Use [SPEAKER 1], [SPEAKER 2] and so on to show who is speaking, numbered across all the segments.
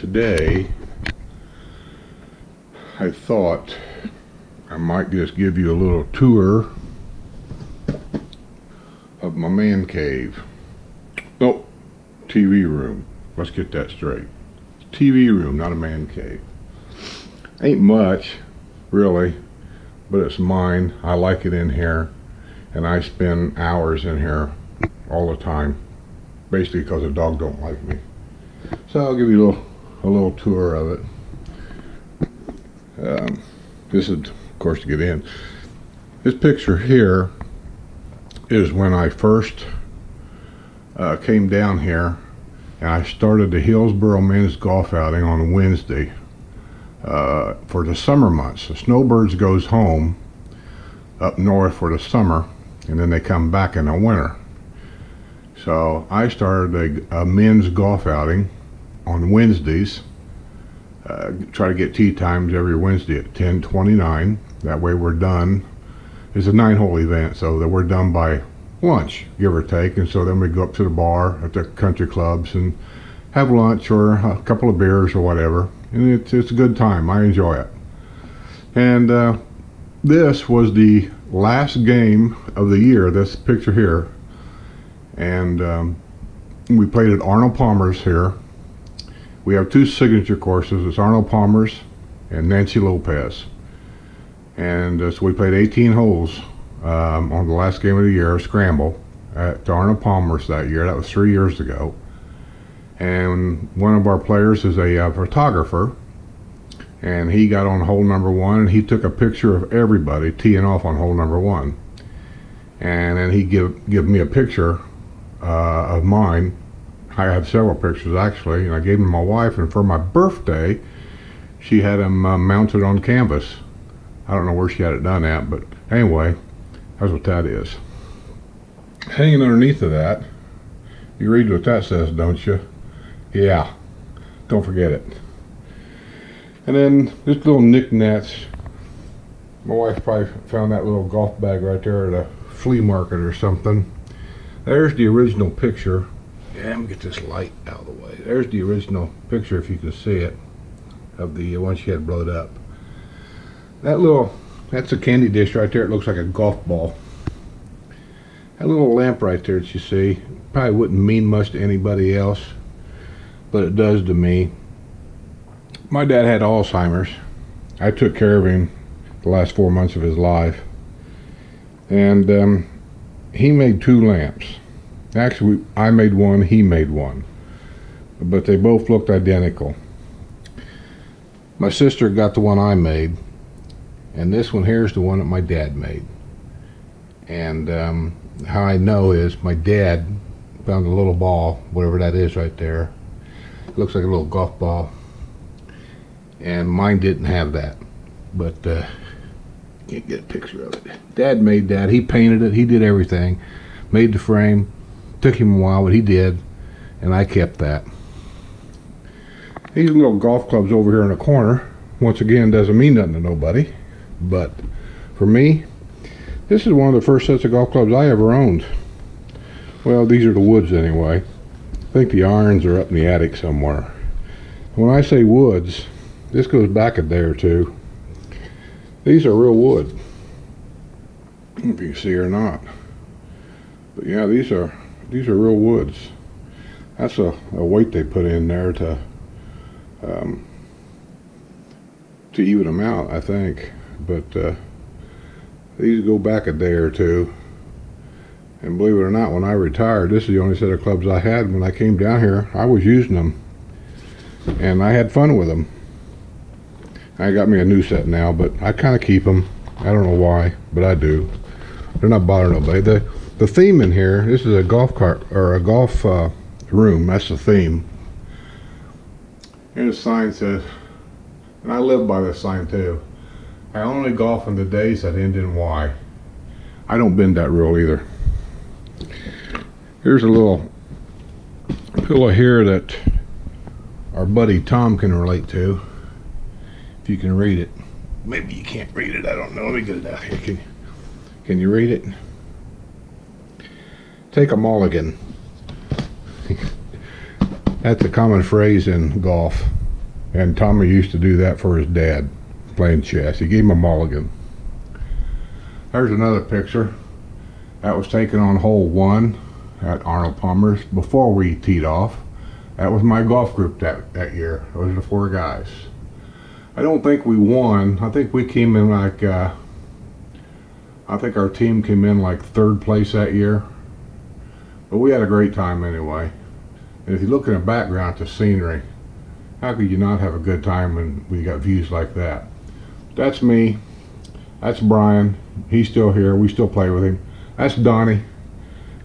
[SPEAKER 1] today I thought I might just give you a little tour of my man cave. Nope, TV room. Let's get that straight. TV room, not a man cave. Ain't much, really, but it's mine. I like it in here, and I spend hours in here all the time, basically because the dog don't like me. So I'll give you a little tour of it. This is, of course, to get in. This picture here is when I first came down here, and I started the Hillsboro men's golf outing on Wednesday for the summer months. The snowbirds goes home up north for the summer, and then they come back in the winter. So I started a men's golf outing on Wednesdays. Try to get tee times every Wednesday at 10:29. That way we're done. It's a 9-hole event, so that we're done by lunch, give or take. And so then we go up to the bar at the country clubs and have lunch or a couple of beers or whatever. And it's a good time. I enjoy it. And this was the last game of the year, this picture here. And we played at Arnold Palmer's here. We have two signature courses. It's Arnold Palmer's and Nancy Lopez. And so we played 18 holes on the last game of the year, scramble, at Arnold Palmer's that year. That was 3 years ago. And one of our players is a photographer, and he got on hole number 1, and he took a picture of everybody teeing off on hole number 1. And then he give me a picture of mine. I have several pictures actually, and I gave them to my wife, and for my birthday she had them mounted on canvas. I don't know where she had it done at, but anyway, that's what that is. Hanging underneath of that, you read what that says, don't you? Yeah, don't forget it. And then this little knickknacks. My wife probably found that little golf bag right there at a flea market or something. There's the original picture. Yeah, let me get this light out of the way. There's the original picture, if you can see it, of the one she had blowed up. That's a candy dish right there. It looks like a golf ball. That little lamp right there that you see probably wouldn't mean much to anybody else, but it does to me. My dad had Alzheimer's. I took care of him the last 4 months of his life, and he made 2 lamps. Actually, I made one, he made one, but they both looked identical. My sister got the one I made, and this one here is the one that my dad made. And how I know is my dad found a little ball, whatever that is right there. It looks like a little golf ball, and mine didn't have that, but can't get a picture of it. Dad made that. He painted it. He did everything, made the frame. Took him a while, but he did, and I kept that. These little golf clubs over here in the corner, once again, doesn't mean nothing to nobody, but for me, this is one of the first sets of golf clubs I ever owned. Well, these are the woods anyway. I think the irons are up in the attic somewhere. When I say woods, this goes back a day or two. These are real wood. I don't know if you can see or not, but yeah, these are real woods. That's a weight they put in there to even them out, I think. But these go back a day or two. And believe it or not, when I retired, this is the only set of clubs I had. When I came down here, I was using them, and I had fun with them. I got me a new set now, but I kind of keep them. I don't know why, but I do. They're not bothering nobody. The theme in here, this is a golf cart, or a golf room. That's the theme. Here's a sign says, and I live by this sign too, I only golf on the days that end in Y. I don't bend that rule either. Here's a little pillow here that our buddy Tom can relate to, if you can read it. Maybe you can't read it, I don't know. Let me get it out here. Can you read it? Take a mulligan. That's a common phrase in golf. And Tommy used to do that for his dad, playing chess. He gave him a mulligan. There's another picture. That was taken on hole 1 at Arnold Palmer's before we teed off. That was my golf group that year. Those are the 4 guys. I don't think we won. I think we came in like, I think our team came in like 3rd place that year. But we had a great time anyway. And if you look in the background at the scenery, how could you not have a good time when we got views like that? That's me. That's Brian. He's still here. We still play with him. That's Donnie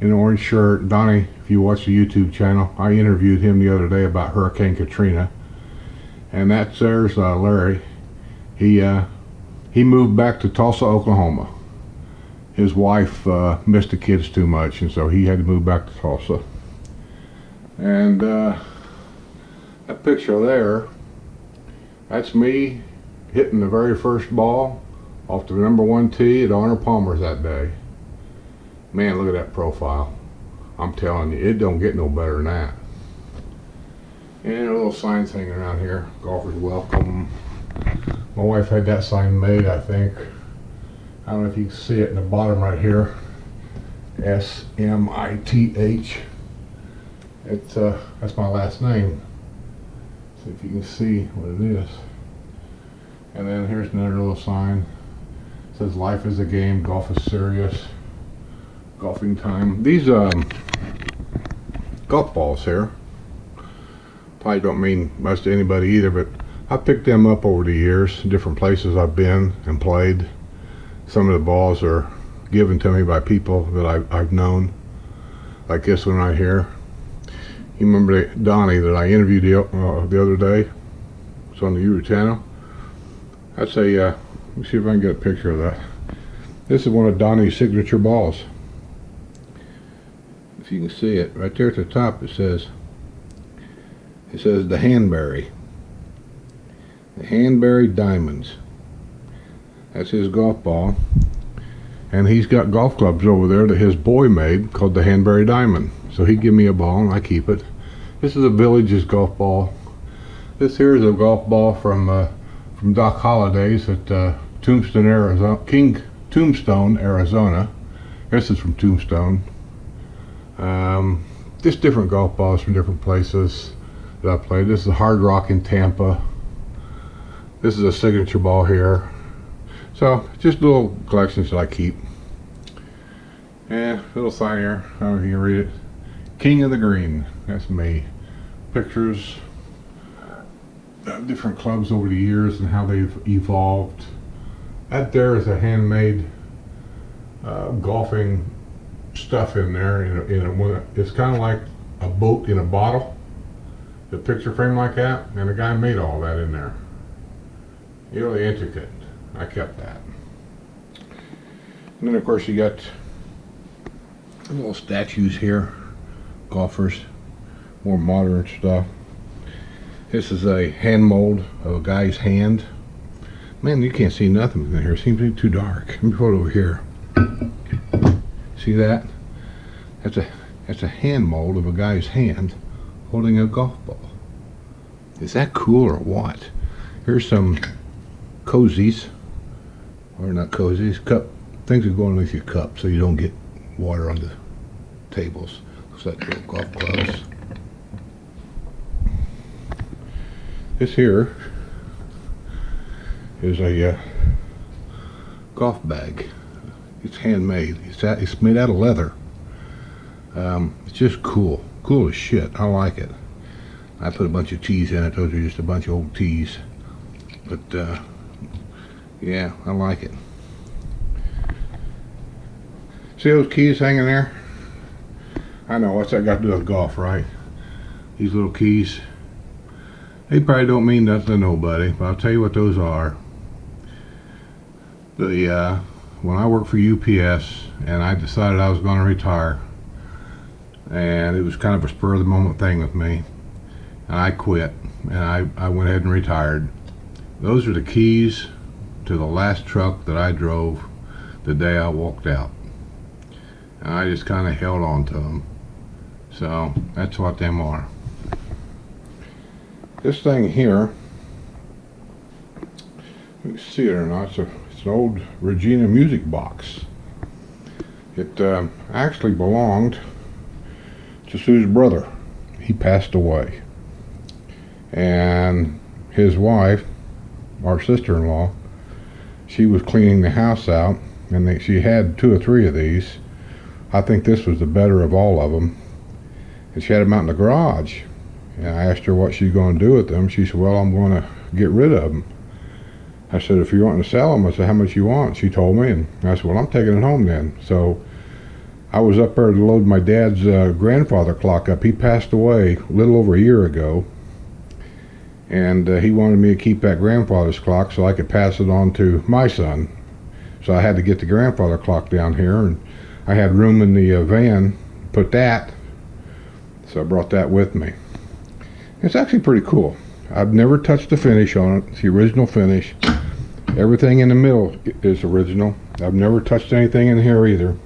[SPEAKER 1] in an orange shirt. Donnie, if you watch the YouTube channel, I interviewed him the other day about Hurricane Katrina. And there's Larry. He moved back to Tulsa, Oklahoma. His wife missed the kids too much, and so he had to move back to Tulsa. And that picture there, that's me hitting the very first ball off the #1 tee at Arnold Palmer's that day. Man, look at that profile. I'm telling you, it don't get no better than that. And little signs hanging around here. Golfers welcome. My wife had that sign made, I think. I don't know if you can see it in the bottom right here. S-M-I-T-H. That's my last name. See if you can see what it is. And then here's another little sign. It says life is a game, golf is serious. Golfing time. These golf balls here probably don't mean much to anybody either, but I picked them up over the years, different places I've been and played. Some of the balls are given to me by people that I've known, like this one right here. You remember Donnie that I interviewed the other day? It's on the YouTube channel. That's a, let me see if I can get a picture of that. This is one of Donnie's signature balls. If you can see it, right there at the top it says the Hanbury. The Hanbury Diamonds. That's his golf ball. And he's got golf clubs over there that his boy made called the Hanbury Diamond. So he give me a ball and I keep it. This is a Village's golf ball. This here is a golf ball from Doc Holliday's at Tombstone, Arizona. Tombstone, Arizona. This is from Tombstone. Just different golf balls from different places that I played. This is a Hard Rock in Tampa. This is a signature ball here. So just little collections that I keep. And little sign here, I don't know if you can read it. King of the Green, that's me. Pictures of different clubs over the years and how they've evolved. That there is a handmade golfing stuff in there. It's kind of like a boat in a bottle. The picture frame like that, and the guy made all that in there. Really intricate. I kept that. And then of course you got little statues here. Golfers, more modern stuff. This is a hand mold of a guy's hand. Man, you can't see nothing in here. It seems to be too dark. Let me put it over here. See that? That's a hand mold of a guy's hand holding a golf ball. Is that cool or what? Here's some cozies, or not cozies, cup things that go underneath your cup so you don't get water on the tables. Looks like little golf clubs. This here is a golf bag. It's handmade. It's made out of leather. It's just cool as shit. I like it. I put a bunch of tees in it. Those are just a bunch of old tees, but yeah, I like it. See those keys hanging there? I know, what's that got to do with golf, right? These little keys, they probably don't mean nothing to nobody, but I'll tell you what those are. When I worked for UPS and I decided I was going to retire, and it was kind of a spur of the moment thing with me, and I quit and I went ahead and retired. Those are the keys to the last truck that I drove the day I walked out, and I just kind of held on to them. So that's what them are. This thing here You see it or not, it's an old Regina music box. It actually belonged to Sue's brother. He passed away. And his wife, our sister-in-law, she was cleaning the house out, and she had 2 or 3 of these. I think this was the better of all of them. And she had them out in the garage. And I asked her what she's going to do with them. She said, well, I'm going to get rid of them. I said, if you're wanting to sell them, I said, how much you want? She told me, and I said, well, I'm taking it home then. So I was up there to load my dad's grandfather clock up. He passed away a little over a year ago. And he wanted me to keep that grandfather's clock so I could pass it on to my son. So I had to get the grandfather clock down here, and I had room in the van, put that. So I brought that with me. It's actually pretty cool. I've never touched the finish on it. It's the original finish. Everything in the middle is original. I've never touched anything in here either.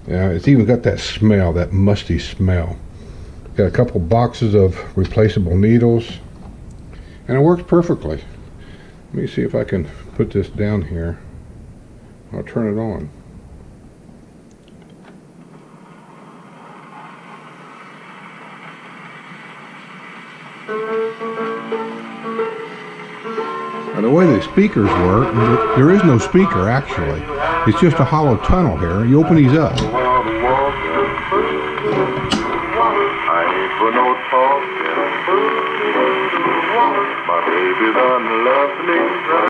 [SPEAKER 1] It's even got that smell, that musty smell. Got a couple boxes of replaceable needles, and it works perfectly. Let me see if I can put this down here. I'll turn it on. Now, the way the speakers work, there is no speaker actually. It's just a hollow tunnel here. You open these up.
[SPEAKER 2] I ain't for no talking. My baby done